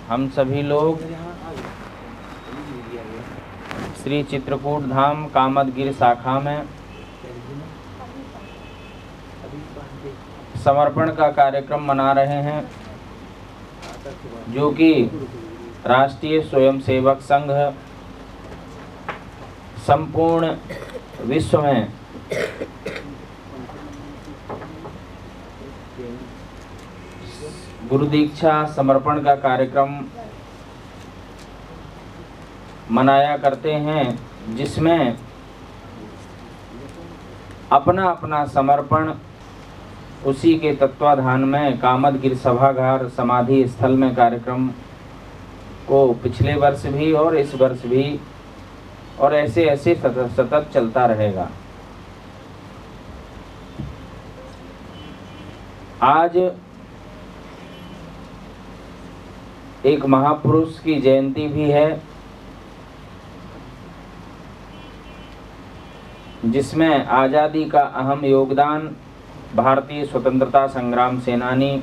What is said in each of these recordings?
हम सभी लोग श्री चित्रकूट धाम कामदगिरि शाखा में समर्पण का कार्यक्रम मना रहे हैं, जो कि राष्ट्रीय स्वयंसेवक संघ संपूर्ण विश्व में गुरु दीक्षा समर्पण का कार्यक्रम मनाया करते हैं, जिसमें अपना अपना समर्पण उसी के तत्वाधान में कामदगिरि सभागार समाधि स्थल में कार्यक्रम को पिछले वर्ष भी और इस वर्ष भी और ऐसे ऐसे सतत चलता रहेगा। आज एक महापुरुष की जयंती भी है, जिसमें आज़ादी का अहम योगदान भारतीय स्वतंत्रता संग्राम सेनानी,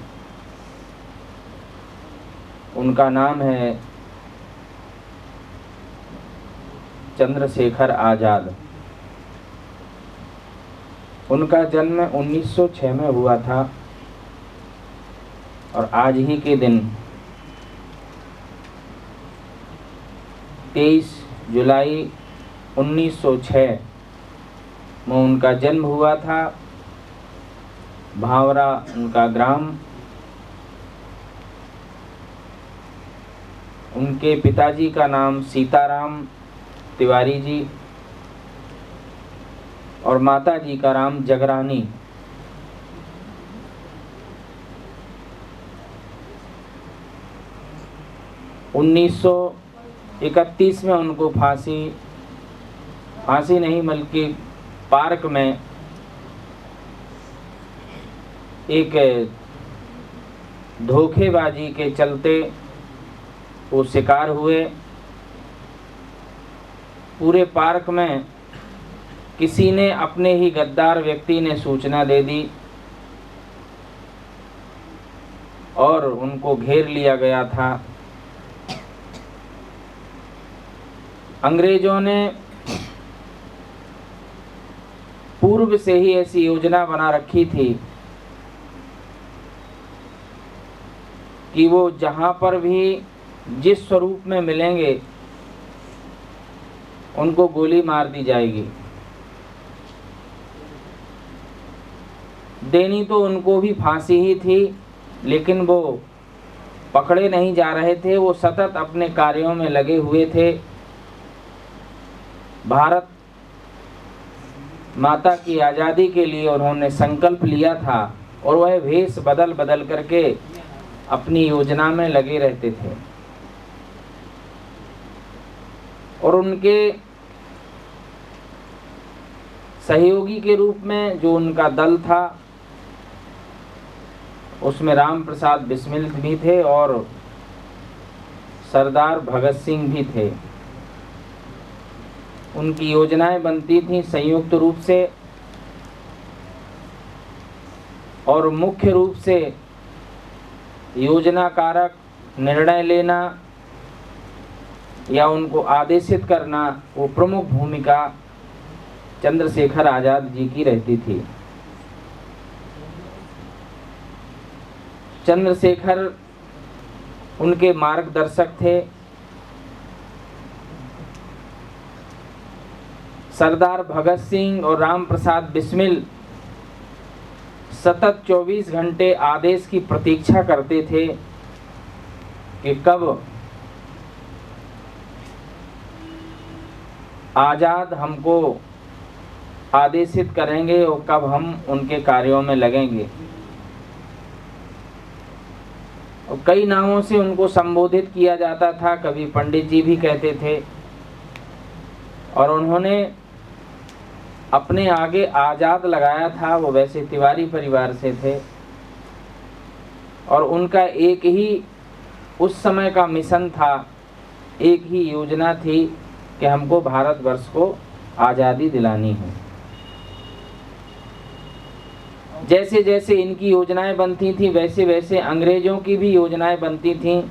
उनका नाम है चंद्रशेखर आज़ाद। उनका जन्म 1906 में हुआ था और आज ही के दिन 23 जुलाई 1906 में उनका जन्म हुआ था। भावरा उनका ग्राम। उनके पिताजी का नाम सीताराम तिवारी जी और माता जी का नाम जगरानी। उन्नीस 1931 में उनको फांसी नहीं बल्कि पार्क में एक धोखेबाजी के चलते वो शिकार हुए। पूरे पार्क में किसी ने, अपने ही गद्दार व्यक्ति ने सूचना दे दी और उनको घेर लिया गया था। अंग्रेजों ने पूर्व से ही ऐसी योजना बना रखी थी कि वो जहाँ पर भी जिस स्वरूप में मिलेंगे उनको गोली मार दी जाएगी। देनी तो उनको भी फांसी ही थी, लेकिन वो पकड़े नहीं जा रहे थे। वो सतत अपने कार्यों में लगे हुए थे। भारत माता की आज़ादी के लिए उन्होंने संकल्प लिया था और वह भेष बदल बदल करके अपनी योजना में लगे रहते थे। और उनके सहयोगी के रूप में जो उनका दल था, उसमें राम प्रसाद बिस्मिल भी थे और सरदार भगत सिंह भी थे। उनकी योजनाएं बनती थीं संयुक्त रूप से और मुख्य रूप से योजनाकारक निर्णय लेना या उनको आदेशित करना, वो प्रमुख भूमिका चंद्रशेखर आज़ाद जी की रहती थी। चंद्रशेखर उनके मार्गदर्शक थे। सरदार भगत सिंह और राम प्रसाद बिस्मिल सतत 24 घंटे आदेश की प्रतीक्षा करते थे कि कब आज़ाद हमको आदेशित करेंगे और कब हम उनके कार्यों में लगेंगे। और कई नामों से उनको संबोधित किया जाता था, कभी पंडित जी भी कहते थे। और उन्होंने अपने आगे आज़ाद लगाया था। वो वैसे तिवारी परिवार से थे और उनका एक ही उस समय का मिशन था, एक ही योजना थी कि हमको भारतवर्ष को आज़ादी दिलानी है। जैसे जैसे इनकी योजनाएं बनती थीं, वैसे वैसे अंग्रेजों की भी योजनाएं बनती थीं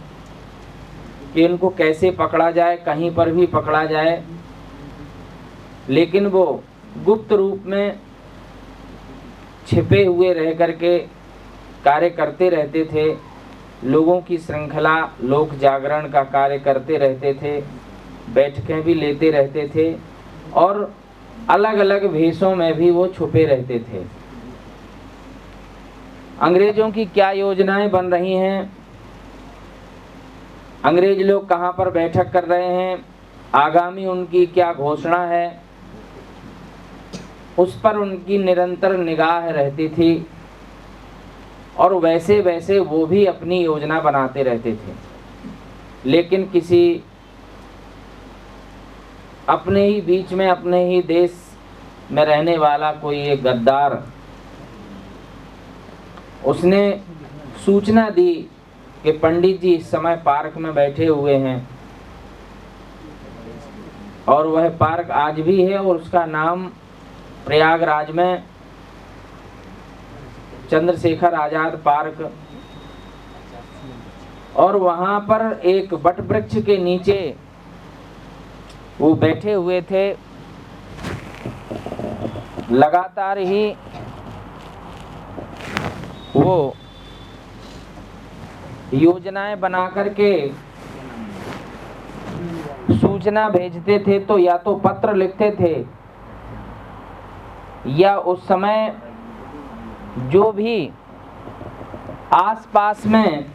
कि इनको कैसे पकड़ा जाए, कहीं पर भी पकड़ा जाए, लेकिन वो गुप्त रूप में छिपे हुए रह करके कार्य करते रहते थे। लोगों की श्रृंखला, लोक जागरण का कार्य करते रहते थे, बैठकें भी लेते रहते थे और अलग अलग भेषों में भी वो छुपे रहते थे। अंग्रेजों की क्या योजनाएं बन रही हैं, अंग्रेज लोग कहाँ पर बैठक कर रहे हैं, आगामी उनकी क्या घोषणा है, उस पर उनकी निरंतर निगाह रहती थी और वैसे वैसे वो भी अपनी योजना बनाते रहते थे। लेकिन किसी अपने ही बीच में, अपने ही देश में रहने वाला कोई एक गद्दार, उसने सूचना दी कि पंडित जी इस समय पार्क में बैठे हुए हैं, और वह पार्क आज भी है और उसका नाम प्रयागराज में चंद्रशेखर आजाद पार्क, और वहां पर एक वट वृक्ष के नीचे वो बैठे हुए थे। लगातार ही वो योजनाएं बना करके सूचना भेजते थे, तो या तो पत्र लिखते थे या उस समय जो भी आसपास में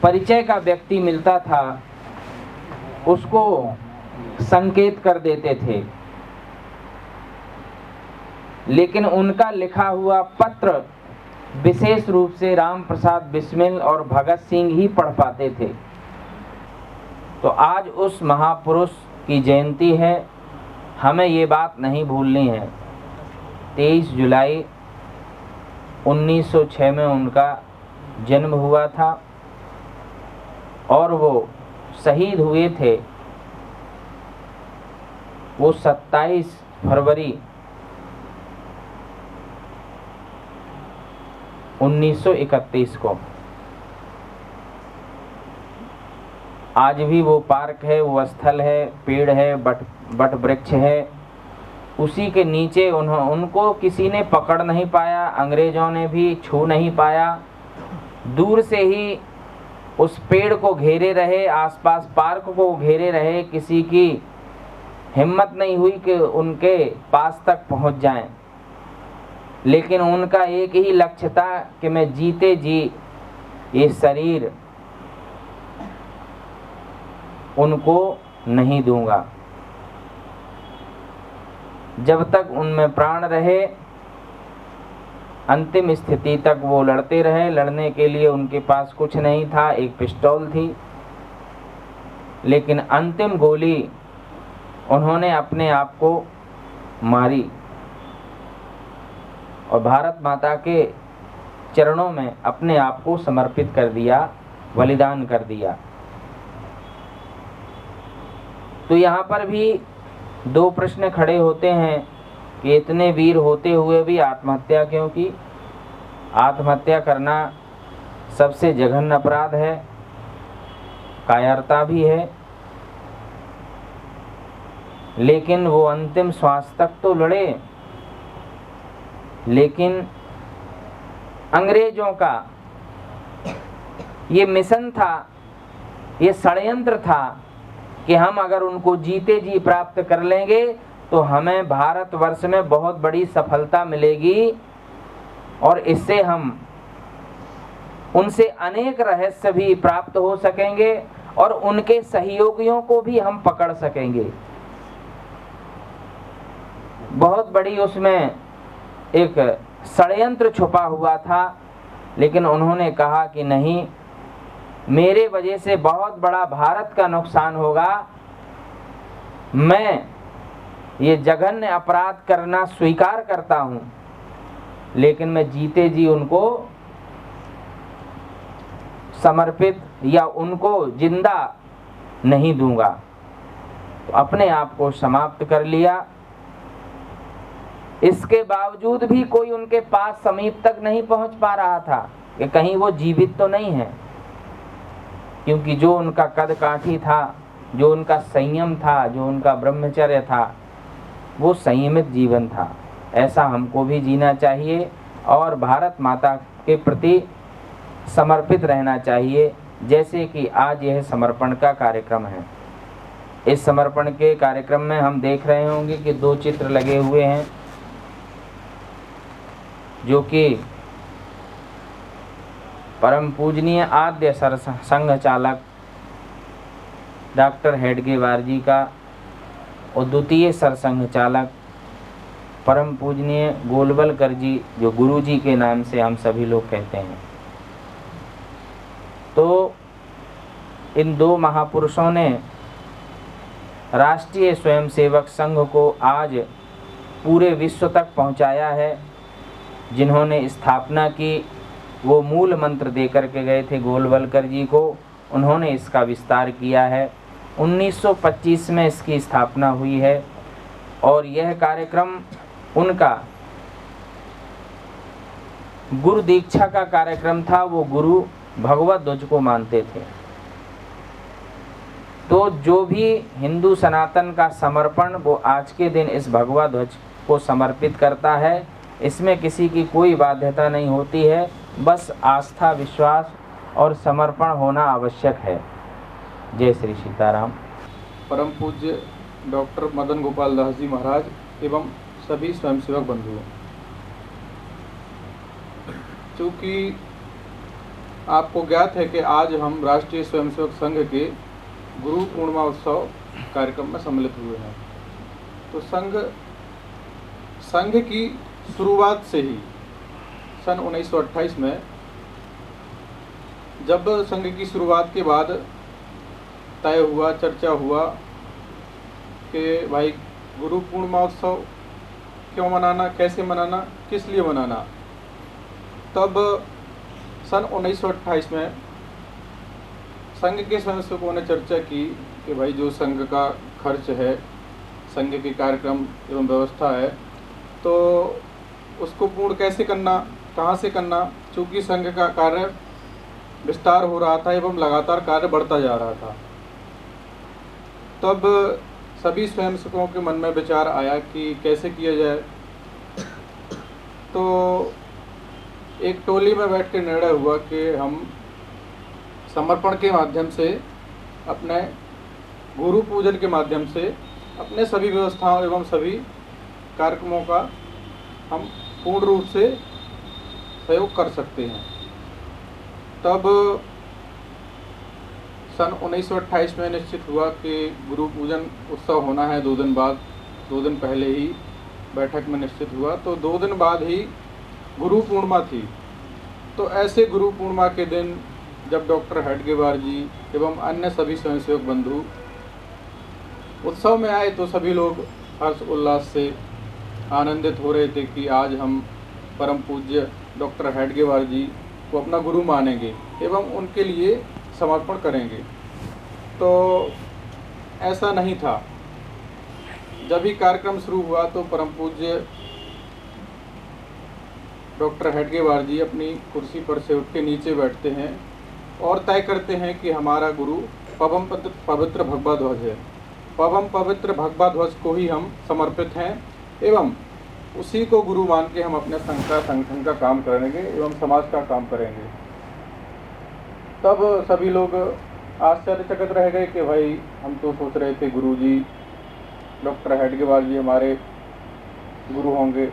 परिचय का व्यक्ति मिलता था उसको संकेत कर देते थे। लेकिन उनका लिखा हुआ पत्र विशेष रूप से राम प्रसाद बिस्मिल और भगत सिंह ही पढ़ पाते थे। तो आज उस महापुरुष की जयंती है, हमें ये बात नहीं भूलनी है। 23 जुलाई 1906 में उनका जन्म हुआ था और वो शहीद हुए थे वो 27 फरवरी 1931 को। आज भी वो पार्क है, वो स्थल है, पेड़ है, बट वृक्ष है, उसी के नीचे उनको किसी ने पकड़ नहीं पाया, अंग्रेजों ने भी छू नहीं पाया। दूर से ही उस पेड़ को घेरे रहे, आसपास पार्क को घेरे रहे, किसी की हिम्मत नहीं हुई कि उनके पास तक पहुंच जाएं। लेकिन उनका एक ही लक्ष्य था कि मैं जीते जी ये शरीर उनको नहीं दूंगा। जब तक उनमें प्राण रहे, अंतिम स्थिति तक वो लड़ते रहे। लड़ने के लिए उनके पास कुछ नहीं था, एक पिस्तौल थी, लेकिन अंतिम गोली उन्होंने अपने आप को मारी और भारत माता के चरणों में अपने आप को समर्पित कर दिया, बलिदान कर दिया। तो यहाँ पर भी दो प्रश्न खड़े होते हैं कि इतने वीर होते हुए भी आत्महत्या क्यों की? आत्महत्या करना सबसे जघन्य अपराध है, कायरता भी है, लेकिन वो अंतिम श्वास तक तो लड़े। लेकिन अंग्रेजों का ये मिशन था, ये षड्यंत्र था कि हम अगर उनको जीते जी प्राप्त कर लेंगे तो हमें भारतवर्ष में बहुत बड़ी सफलता मिलेगी और इससे हम उनसे अनेक रहस्य भी प्राप्त हो सकेंगे और उनके सहयोगियों को भी हम पकड़ सकेंगे। बहुत बड़ी उसमें एक षड्यंत्र छुपा हुआ था, लेकिन उन्होंने कहा कि नहीं, मेरे वजह से बहुत बड़ा भारत का नुकसान होगा, मैं ये जघन्य अपराध करना स्वीकार करता हूं, लेकिन मैं जीते जी उनको समर्पित या उनको जिंदा नहीं दूंगा। तो अपने आप को समाप्त कर लिया। इसके बावजूद भी कोई उनके पास समीप तक नहीं पहुंच पा रहा था कि कहीं वो जीवित तो नहीं है। क्योंकि जो उनका कद काठी था, जो उनका संयम था, जो उनका ब्रह्मचर्य था, वो संयमित जीवन था। ऐसा हमको भी जीना चाहिए और भारत माता के प्रति समर्पित रहना चाहिए, जैसे कि आज यह समर्पण का कार्यक्रम है। इस समर्पण के कार्यक्रम में हम देख रहे होंगे कि 2 चित्र लगे हुए हैं, जो कि परम पूजनीय आद्य सरसंघ चालक डॉक्टर हेडगेवार जी का और द्वितीय सरसंघ चालक परम पूजनीय गोलवलकर जी, जो गुरु जी के नाम से हम सभी लोग कहते हैं। तो इन 2 महापुरुषों ने राष्ट्रीय स्वयंसेवक संघ को आज पूरे विश्व तक पहुंचाया है। जिन्होंने स्थापना की, वो मूल मंत्र देकर के गए थे गोलवलकर जी को, उन्होंने इसका विस्तार किया है। 1925 में इसकी स्थापना हुई है और यह कार्यक्रम उनका गुरु दीक्षा का कार्यक्रम था। वो गुरु भगवत ध्वज को मानते थे। तो जो भी हिंदू सनातन का समर्पण वो आज के दिन इस भगवा ध्वज को समर्पित करता है, इसमें किसी की कोई बाध्यता नहीं होती है, बस आस्था, विश्वास और समर्पण होना आवश्यक है। जय श्री सीताराम। परम पूज्य डॉक्टर मदन गोपाल दास जी महाराज एवं सभी स्वयंसेवक बंधुओं, चूँकि आपको ज्ञात है कि आज हम राष्ट्रीय स्वयंसेवक संघ के गुरु पूर्णिमा उत्सव कार्यक्रम में सम्मिलित हुए हैं। तो संघ की शुरुआत से ही सन 1928 में, जब संघ की शुरुआत के बाद तय हुआ, चर्चा हुआ कि भाई गुरु पूर्णिमा उत्सव क्यों मनाना, कैसे मनाना, किस लिए मनाना, तब सन 1928 में संघ के स्वयंसेवकों ने चर्चा की कि भाई जो संघ का खर्च है, संघ के कार्यक्रम एवं व्यवस्था है, तो उसको पूर्ण कैसे करना, कहाँ से करना, चूँकि संघ का कार्य विस्तार हो रहा था एवं लगातार कार्य बढ़ता जा रहा था। तब सभी स्वयंसेवकों के मन में विचार आया कि कैसे किया जाए। तो एक टोली में बैठ के निर्णय हुआ कि हम समर्पण के माध्यम से, अपने गुरु पूजन के माध्यम से अपने सभी व्यवस्थाओं एवं सभी कार्यक्रमों का हम पूर्ण रूप से सहयोग कर सकते हैं। तब सन 1928 में निश्चित हुआ कि गुरु पूजन उत्सव होना है 2 दिन बाद। 2 दिन पहले ही बैठक में निश्चित हुआ, तो 2 दिन बाद ही गुरु पूर्णिमा थी। तो ऐसे गुरु पूर्णिमा के दिन जब डॉक्टर हेडगेवार जी एवं अन्य सभी स्वयंसेवक बंधु उत्सव में आए, तो सभी लोग हर्ष उल्लास से आनंदित हो रहे थे कि आज हम परम पूज्य डॉक्टर हेडगेवार जी को अपना गुरु मानेंगे एवं उनके लिए समर्पण करेंगे। तो ऐसा नहीं था। जब ही कार्यक्रम शुरू हुआ तो परम पूज्य डॉक्टर हेडगेवार जी अपनी कुर्सी पर से उठ के नीचे बैठते हैं और तय करते हैं कि हमारा गुरु पवम पवित्र भगवा ध्वज है। पवम पवित्र भगवा ध्वज को ही हम समर्पित हैं एवं उसी को गुरु मान के हम अपने संगठन का काम करेंगे एवं समाज का काम करेंगे। तब सभी लोग आश्चर्यचकित रह गए कि भाई हम तो सोच रहे थे गुरु जी डॉक्टर हेडगेवार जी हमारे गुरु होंगे।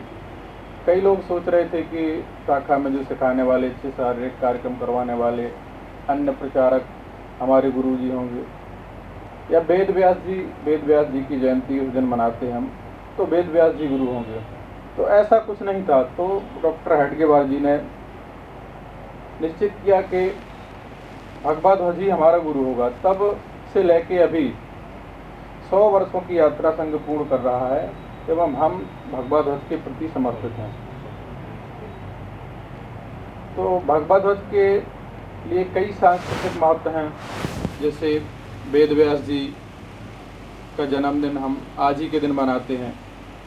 कई लोग सोच रहे थे कि शाखा में जो सिखाने वाले, अच्छे शारीरिक कार्यक्रम करवाने वाले अन्य प्रचारक हमारे गुरु जी होंगे, या वेद व्यास जी की जयंती उस दिन मनाते हैं हम, तो वेद व्यास जी गुरु होंगे। तो ऐसा कुछ नहीं था। तो डॉक्टर हेडगेवार जी ने निश्चित किया कि भगवा ध्वज ही हमारा गुरु होगा। तब से लेके अभी 100 वर्षों की यात्रा संघ पूर्ण कर रहा है एवं हम भगवा ध्वज के प्रति समर्पित हैं। तो भगवा ध्वज के लिए कई सांस्कृतिक महत्व हैं, जैसे वेद व्यास जी का जन्मदिन हम आज ही के दिन मनाते हैं।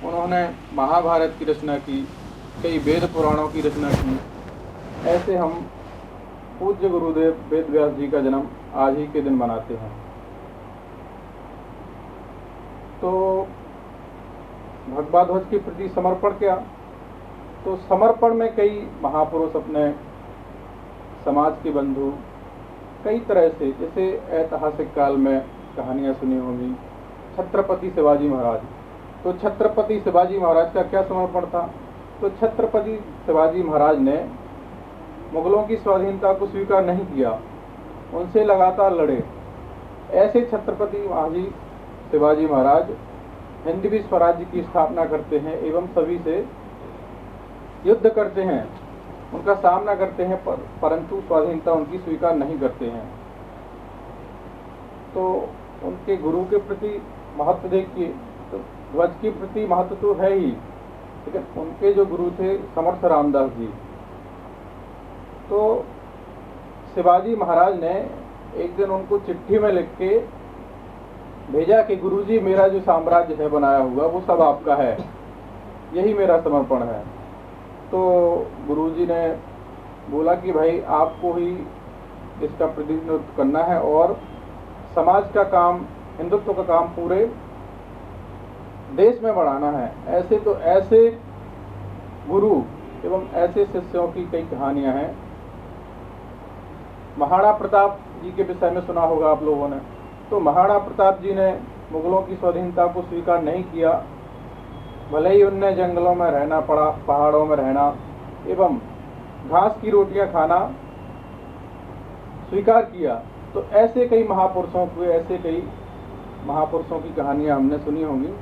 उन्होंने महाभारत की रचना की, कई वेद पुराणों की रचना की। ऐसे हम पूज्य गुरुदेव वेद व्यास जी का जन्म आज ही के दिन मनाते हैं। तो भगवा ध्वज के प्रति समर्पण क्या? तो समर्पण में कई महापुरुष अपने समाज के बंधु कई तरह से, जैसे ऐतिहासिक काल में कहानियां सुनी होंगी, छत्रपति शिवाजी महाराज। तो छत्रपति शिवाजी महाराज का क्या समर्पण था? तो छत्रपति शिवाजी महाराज ने मुगलों की स्वाधीनता को स्वीकार नहीं किया, उनसे लगातार लड़े। ऐसे छत्रपति शिवाजी महाराज हिंदवी स्वराज्य की स्थापना करते हैं एवं सभी से युद्ध करते हैं, उनका सामना करते हैं, परंतु स्वाधीनता उनकी स्वीकार नहीं करते हैं। तो उनके गुरु के प्रति महत्व देखिए, तो ध्वज के प्रति महत्व तो है ही, लेकिन उनके जो गुरु थे समर्थ रामदास जी, तो शिवाजी महाराज ने एक दिन उनको चिट्ठी में लिख के भेजा कि गुरुजी, मेरा जो साम्राज्य है बनाया हुआ वो सब आपका है, यही मेरा समर्पण है। तो गुरुजी ने बोला कि भाई आपको ही इसका प्रतिनिधित्व करना है और समाज का काम, हिंदुत्व का काम पूरे देश में बढ़ाना है। ऐसे गुरु एवं ऐसे शिष्यों की कई कहानियां हैं। महाराणा प्रताप जी के विषय में सुना होगा आप लोगों ने। तो महाराणा प्रताप जी ने मुगलों की स्वाधीनता को स्वीकार नहीं किया, भले ही उनने जंगलों में रहना पड़ा, पहाड़ों में रहना एवं घास की रोटियां खाना स्वीकार किया। तो ऐसे कई महापुरुषों की कहानियां हमने सुनी होंगी।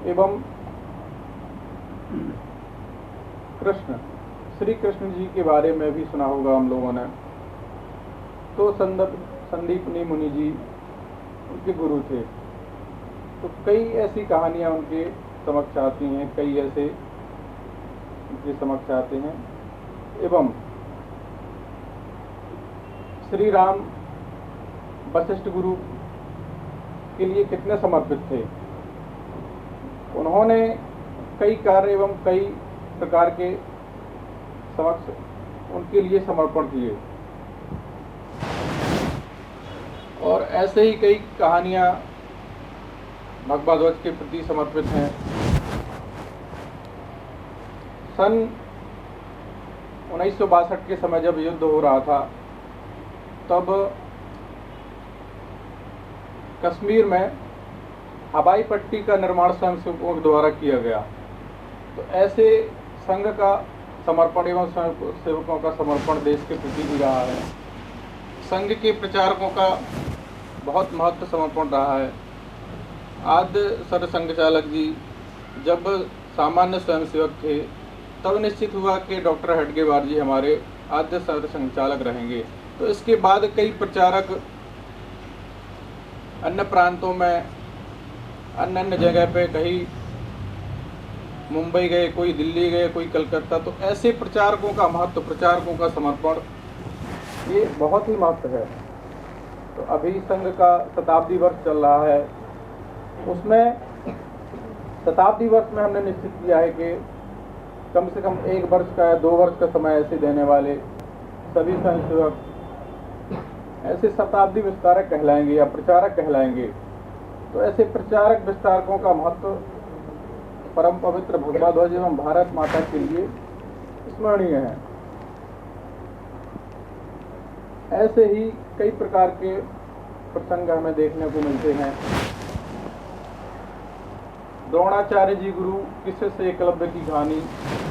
एवं श्री कृष्ण जी के बारे में भी सुना होगा हम लोगों ने। तो संदीपनी मुनि जी उनके गुरु थे। तो कई ऐसी कहानियां उनके समक्ष आती हैं, कई ऐसे उनके समक्ष आते हैं। एवं श्री राम वशिष्ठ गुरु के लिए कितने समर्पित थे। उन्होंने कई कार्य एवं कई प्रकार के समक्ष उनके लिए समर्पण किए। और ऐसे ही कई कहानियां भगवा ध्वज के प्रति समर्पित हैं। सन 1962 के समय जब युद्ध हो रहा था, तब कश्मीर में हवाई पट्टी का निर्माण स्वयंसेवकों द्वारा किया गया। तो ऐसे संघ का समर्पण एवं स्वयंसेवकों का समर्पण देश के प्रति भी रहा है। संघ के प्रचारकों का बहुत महत्व समर्पण रहा है। आद्य सरसंघ चालक जी जब सामान्य स्वयंसेवक थे, तब निश्चित हुआ कि डॉक्टर हेडगेवार जी हमारे आद्य सरसंघ चालक रहेंगे। तो इसके बाद कई प्रचारक अन्य प्रांतों में, अन्य जगह पे, कहीं मुंबई गए, कोई दिल्ली गए, कोई कलकत्ता। तो ऐसे प्रचारकों का महत्व, प्रचारकों का समर्पण, ये बहुत ही महत्व है। तो अभी संघ का शताब्दी वर्ष चल रहा है, उसमें शताब्दी वर्ष में हमने निश्चित किया है कि कम से कम 1 वर्ष का या 2 वर्ष का समय ऐसे देने वाले सभी स्वयंसेवक ऐसे शताब्दी विस्तारक कहलाएंगे या प्रचारक कहलाएंगे। तो ऐसे प्रचारक विस्तारकों का महत्व परम पवित्र भगवा ध्वज एवं भारत माता के लिए स्मरणीय है। ऐसे ही कई प्रकार के प्रसंग हमें देखने को मिलते हैं। द्रोणाचार्य जी गुरु किससे से एकलव्य की कहानी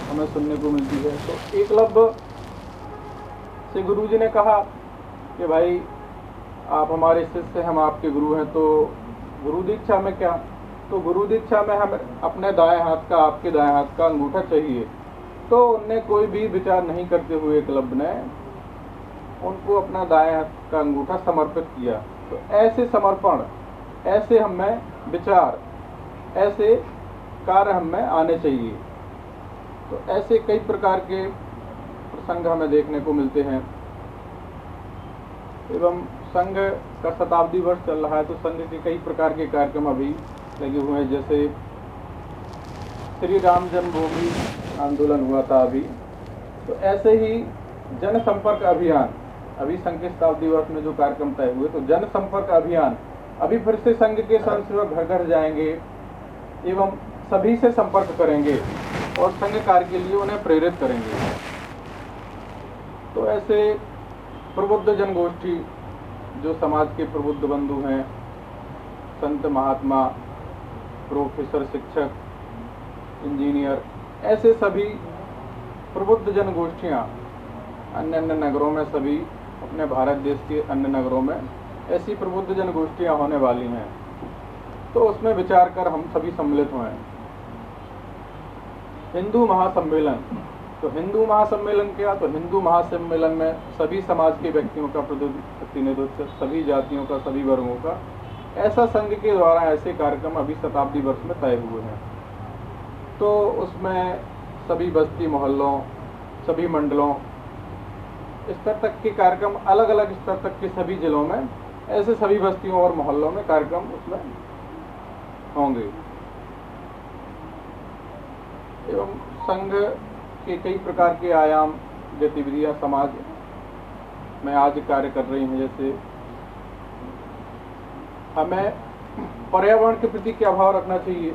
हमें सुनने को मिलती है। तो एकलव्य से गुरु जी ने कहा कि भाई आप हमारे शिष्य, हम आपके गुरु हैं, तो गुरु दीक्षा में क्या? तो गुरु दीक्षा में हमें अपने दाएं हाथ का, आपके दाएं हाथ का अंगूठा चाहिए। तो उनने कोई भी विचार नहीं करते हुए एकलव्य ने उनको अपना दाएं हाथ का अंगूठा समर्पित किया। तो ऐसे समर्पण, ऐसे हमें विचार, ऐसे कार्य हमें आने चाहिए। तो ऐसे कई प्रकार के प्रसंग हमें देखने को मिलते हैं। एवं संघ का शताब्दी वर्ष चल रहा है, तो संघ के कई प्रकार के कार्यक्रम अभी लगे हुए हैं। जैसे श्री राम जन्मभूमि आंदोलन हुआ था अभी, तो ऐसे ही जनसंपर्क अभियान अभी संघ के शताब्दी वर्ष में जो कार्यक्रम तय हुए, तो जनसंपर्क अभियान अभी फिर से संघ के स्वयंसेवक घर घर जाएंगे एवं सभी से संपर्क करेंगे और संघ कार्य के लिए उन्हें प्रेरित करेंगे। तो ऐसे प्रबुद्ध जनगोष्ठी जो समाज के प्रबुद्ध बंधु हैं, संत महात्मा, प्रोफेसर, शिक्षक, इंजीनियर, ऐसे सभी प्रबुद्ध जनगोष्ठियाँ अन्य अन्य नगरों में, सभी अपने भारत देश के अन्य नगरों में ऐसी प्रबुद्ध जनगोष्ठियाँ होने वाली हैं। तो उसमें विचार कर हम सभी सम्मिलित हुए हैं। हिंदू महासम्मेलन, तो हिंदू महासम्मेलन क्या? तो हिंदू महासम्मेलन में सभी समाज के व्यक्तियों का प्रतिनिधित्व, सभी जातियों का, सभी वर्गों का, ऐसा संघ के द्वारा ऐसे कार्यक्रम अभी शताब्दी वर्ष में तय हुए हैं। तो उसमें सभी बस्ती मोहल्लों, सभी मंडलों स्तर तक के कार्यक्रम, अलग अलग स्तर तक के सभी जिलों में ऐसे सभी बस्तियों और मोहल्लों में कार्यक्रम उसमें होंगे। एवं संघ के कई प्रकार के आयाम, गतिविधियां समाज में आज कार्य कर रही हैं। जैसे हमें पर्यावरण के प्रति क्या भाव रखना चाहिए,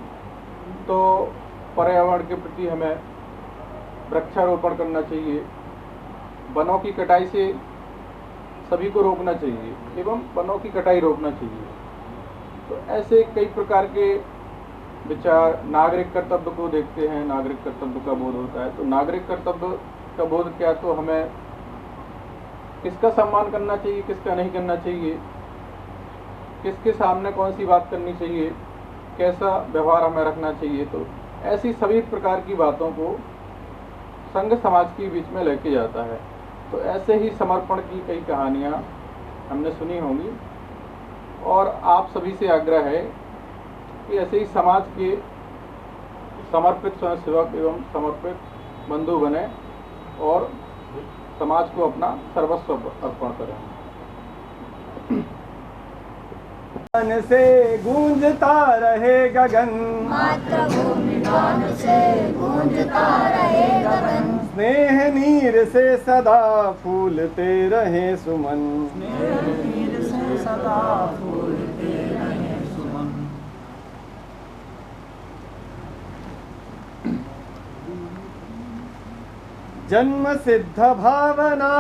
तो पर्यावरण के प्रति हमें वृक्षारोपण करना चाहिए, वनों की कटाई से सभी को रोकना चाहिए एवं वनों की कटाई रोकना चाहिए। तो ऐसे कई प्रकार के विचार, नागरिक कर्तव्य को देखते हैं, नागरिक कर्तव्य का बोध होता है। तो नागरिक कर्तव्य का बोध क्या? तो हमें किसका सम्मान करना चाहिए, किसका नहीं करना चाहिए, किसके सामने कौन सी बात करनी चाहिए, कैसा व्यवहार हमें रखना चाहिए। तो ऐसी सभी प्रकार की बातों को संघ समाज के बीच में लेके जाता है। तो ऐसे ही समर्पण की कई कहानियाँ हमने सुनी होंगी और आप सभी से आग्रह है कि ऐसे ही समाज के समर्पित स्वयंसेवक एवं समर्पित बंधु बने और समाज को अपना सर्वस्व अर्पण करें। गान से गूंजता रहे गगन, मातृभूमि गान से गूंजता रहे गगन, स्नेह नीर से सदा फूलते रहे सुमन। स्नेह नीर से सदा फूलते रहे सुमन। जन्म सिद्ध भावना,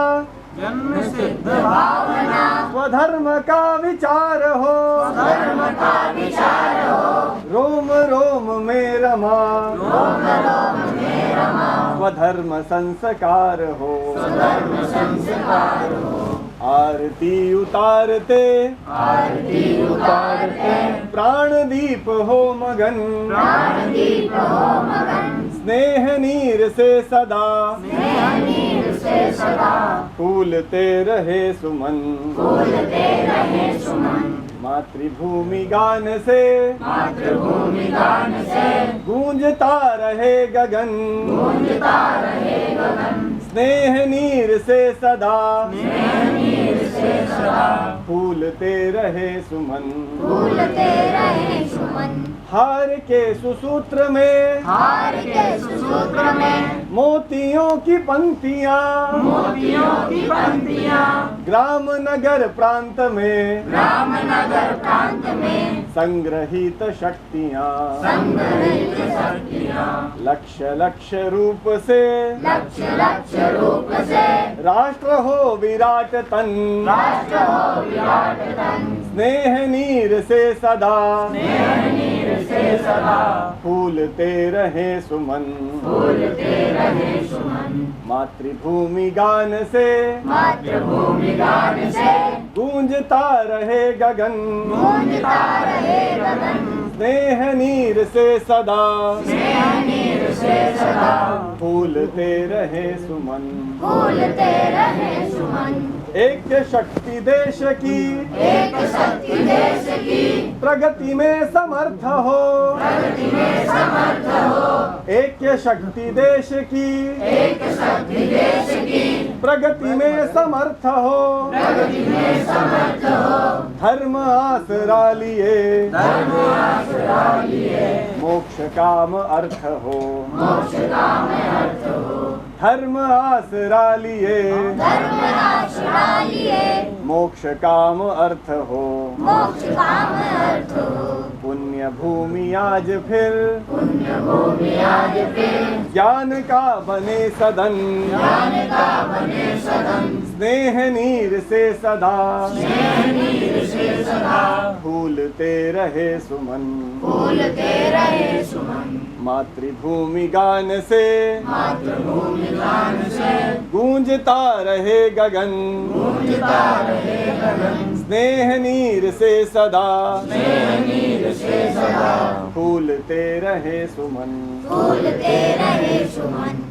जन्म सिद्ध भावना, स्वधर्म का विचार हो, धर्म का विचार हो, रोम रोम में रमा, रोम रोम में रमा, स्वधर्म संस्कार हो, धर्म संस्कार हो। आरती उतारते, आरती उतारते, प्राण दीप हो मगन, प्राण दीप हो मगन, स्नेह नीर से सदा स्नेह नीर से सदा फूलते रहे सुमन। फूलते रहे सुमन। मातृभूमि गान से, मातृभूमि गान से गूंजता रहे गगन, गूंजता रहे गगन, स्नेह नीर से सदा स्नेह नीर से सदा फूलते रहे सुमन। फूलते रहे सुमन। हार के सुसूत्र में, हार के सुसूत्र में मोतियों की पंक्तियां, मोतियों की पंक्तियां, ग्राम नगर प्रांत में राम नगर प्रांत में संग्रहित शक्तियां, संग्रहित शक्तियां, लक्ष्य लक्ष्य रूप से लक्ष्य लक्ष्य रूप से राष्ट्र हो विराट तन, राष्ट्र हो विराट तन, स्नेह नीर से सदा स्नेह नीर से सदा फूलते रहे सुमन। फूलते रहे सुमन। मातृभूमि गान से मातृभूमि गान से गूंजता रहे गगन, गूंजता रहे गगन, स्नेह नीर से सदा स्नेह नीर से सदा फूलते रहे सुमन। फूलते रहे सुमन। एक शक्ति देश की, एक शक्ति देश की प्रगति में समर्थ हो, प्रगति में समर्थ हो, एक शक्ति देश की, एक शक्ति देश की प्रगति में समर्थ हो, प्रगति में समर्थ हो, धर्म आसरा लिए, धर्म आसरा लिए, मोक्ष काम अर्थ हो, मोक्ष काम अर्थ हो, धर्म आसरा लिए, धर्म आश्रा लिए, मोक्ष काम अर्थ हो, मोक्ष काम अर्थ हो, पुण्य भूमि आज फिर, पुण्य भूमि आज फिर, ज्ञान का बने सदन, ज्ञान का बने सदन, स्नेह नीर से सदा, स्नेह नीर से सदा, फूलते रहे सुमन, फूलते रहे सुमन, मातृभूमि गान से, मातृभूमि गान से, गूंजता रहे गगन, गूंजता रहे गगन, स्नेह नीर से सदा, स्नेह नीर से सदा, फूलते रहे सुमन। फूलते रहे सुमन।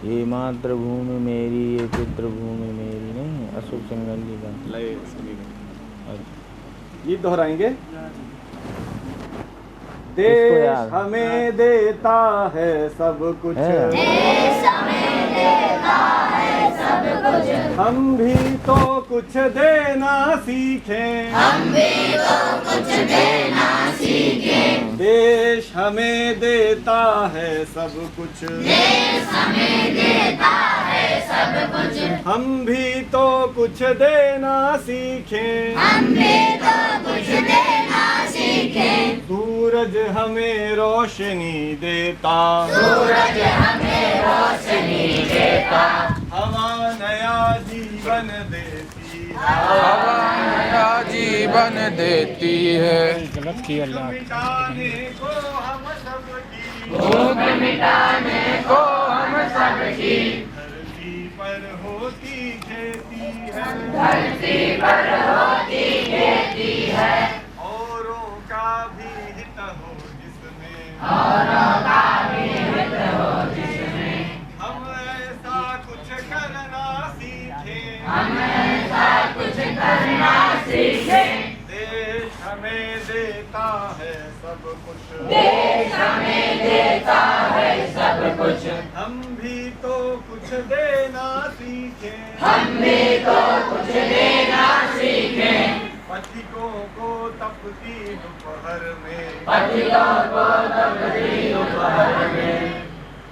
ये मातृभूमि मेरी, ये पितृभूमि मेरी नहीं, अशोक सिंघल जी का। गीत दोहराएंगे। इसको देश याद। हमें देता है सब कुछ, है। देश हमें देता है सब कुछ, हम भी तो कुछ देना सीखें, हम भी तो कुछ देना सीखें। देश हमें देता है सब कुछ, देश हमें देता है सब कुछ, हम भी तो कुछ देना सीखें, हम भी तो कुछ देना सीखें। सूरज हमें रोशनी देता, सूरज हमें रोशनी देता, हवा नया जीवन देती, हवा नया जीवन देती है, मिटाने को हम सबकी, भूख मिटाने को हम सबकी, धरती पर होती खेती है, धरती पर होती खेती है, औरों का भी हित हो जिसमें, औरों का भी हित हो जिसमें, हम ऐसा कुछ करना सीखें, हम ऐसा कुछ करना सीखें। देश हमें देता है सब कुछ, देश हमें देता है सब कुछ, हम भी तो कुछ देना सीखें, हम भी तो कुछ देना सीखें। पथिकों को तपती दोपहर में, पथियों को तपती दोपहर में,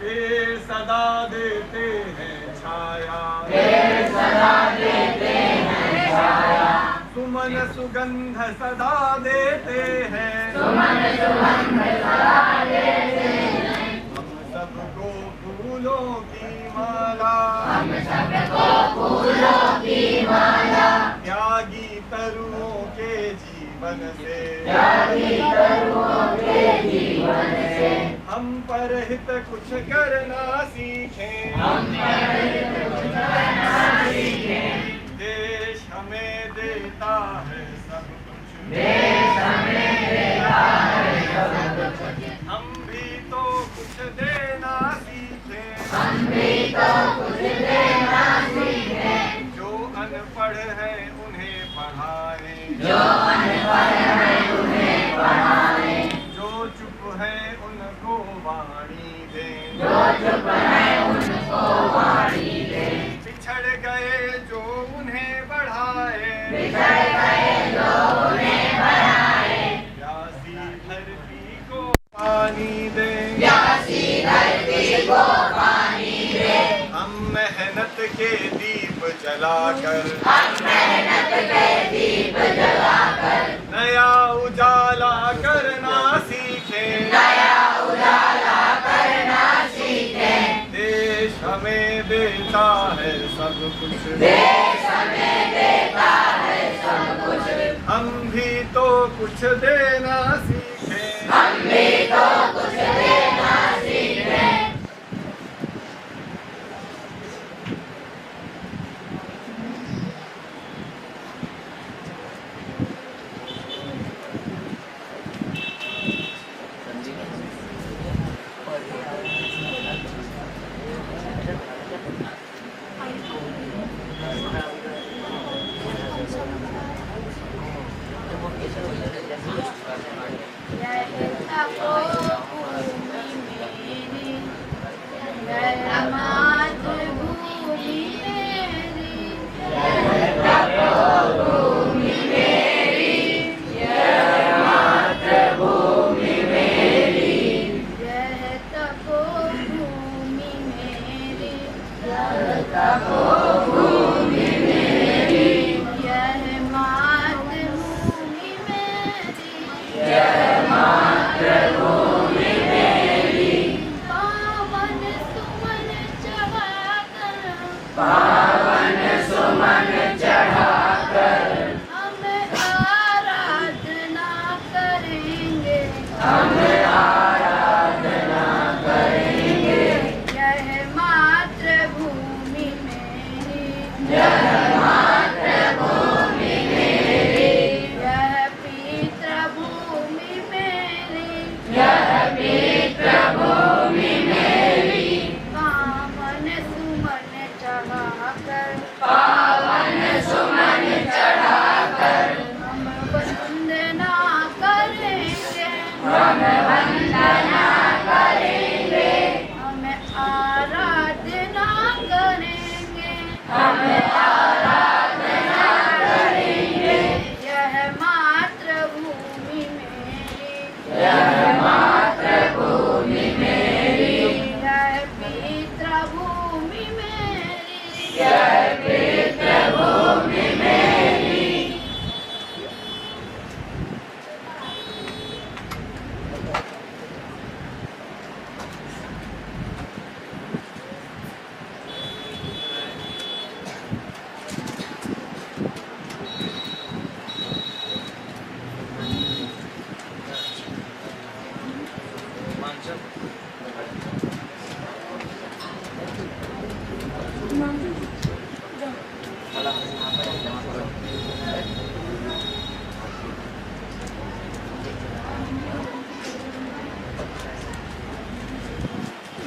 पेड़ सदा देते हैं छाया, पेड़ सदा देते हैं छाया, सुमन सुगंध सदा देते हैं, सुमन सुगंध सदा देते हैं। हम सबको फूलों की माला, हम सबको फूलों की माला, त्यागी तरुओं के जीवन से, त्यागी तरुओं के जीवन से, हम पर हित कुछ करना सीखें, हम पर हित कुछ करना सीखें। देश हमें देता है सब कुछ, देश हमें देता है सब कुछ, हम भी तो कुछ देना सीखें, हम भी तो कुछ देना सीखें। जो अनपढ़ है उन्हें पढ़ाएं, जो अनपढ़ है उन्हें पढ़ाएं, जो चुप है उनको वाणी दें, जो चुप है उनको वाणी दें, बिछड़ गए जो उन्हें बढ़ाए, बिछड़ गए जो उन्हें बढ़ाए, प्यासी धरती को पानी दें, प्यासी धरती को पानी दे, हम मेहनत के दीप जलाकर, हम मेहनत के दीप जलाकर, नया उजाला करना सीखें, नया उजाला करना सीखें। देश हमें देता है सब कुछ, देश हमें देता है सब कुछ, हम भी तो कुछ देना सीखें, हम भी तो कुछ देना सीखें।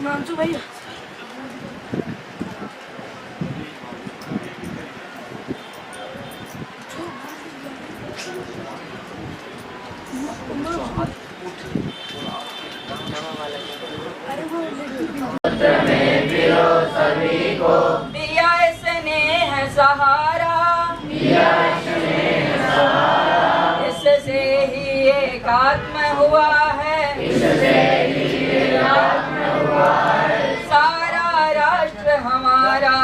मानसू भैया दिया स्नेह सहारा, इससे ही एकात्म हुआ है, सारा राष्ट्र हमारा,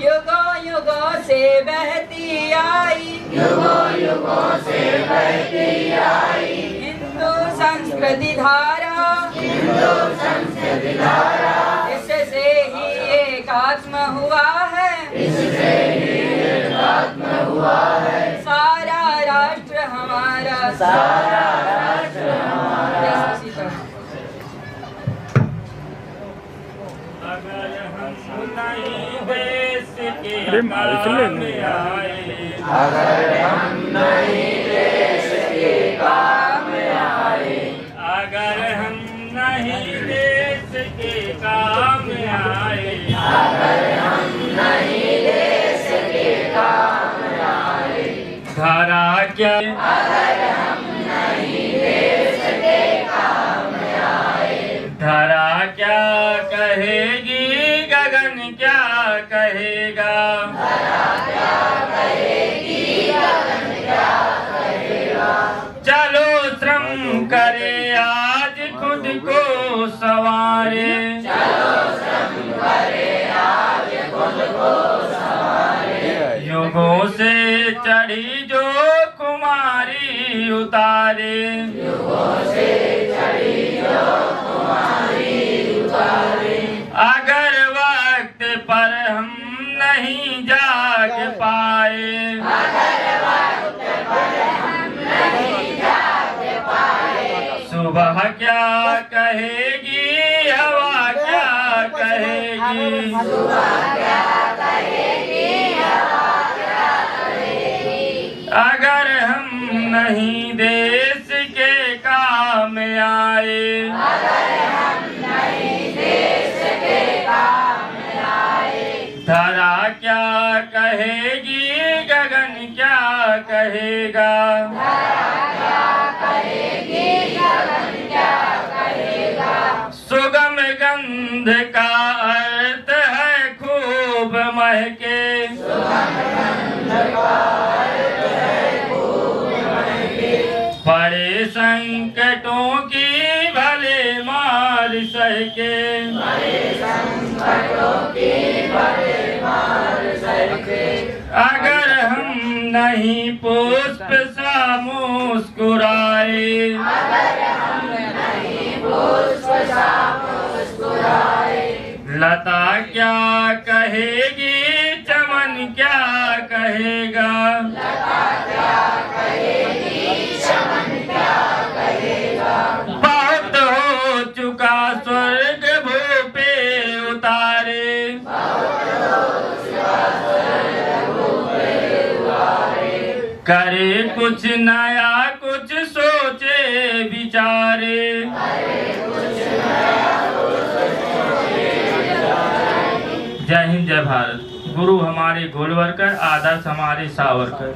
युगों युगों से बहती आई, हिंदू संस्कृति धारा, इससे ही एकात्म हुआ है, सारा राष्ट्र हमारा, अगर हम नहीं देश के काम में आए, अगर हम नहीं देश के काम में आए, अगर हम नहीं देश के काम में आए, अगर हम नहीं देश के काम में आए, धारा क्या, अगर हम नहीं देश के काम में आए, धारा क्या कहेगी, गगन क्या कहेगा, धारा क्या कहेगी, गगन क्या कहेगा, चलो श्रम करे आज खुद को सवारे, चलो श्रम करे आज खुद को सवारे, युगों से चढ़ी जो कुमारी उतारे, युगों से चढ़ी जो कुमारी उतारे, अगर वक्त पर हम नहीं जाग पाए, अगर वक्त पर हम नहीं जाग पाए, सुबह क्या कहेगी, हवा क्या कहेगी, सुबह क्या कहेगी, हवा क्या कहेगी, अगर हम नहीं देश के काम में आए, अगर हम नहीं देश के काम में आए, धरा क्या कहेगी, गगन क्या कहेगा, धरा क्या कहेगी, गगन क्या कहेगा, सुगंध का अर्थ है खूब महके, बड़े संकटों की भले मार सहके, अगर हम नहीं पुष्प सा मुस्कुराए, लता क्या कहेगी, चमन क्या कहेगा, बहुत हो चुका स्वर्ग भू पे उतारे, करे कुछ नया कुछ सोचे विचारे, जय हिंद जय भारत। गुरु हमारे गोलवरकर, आदर्श हमारे सावरकर।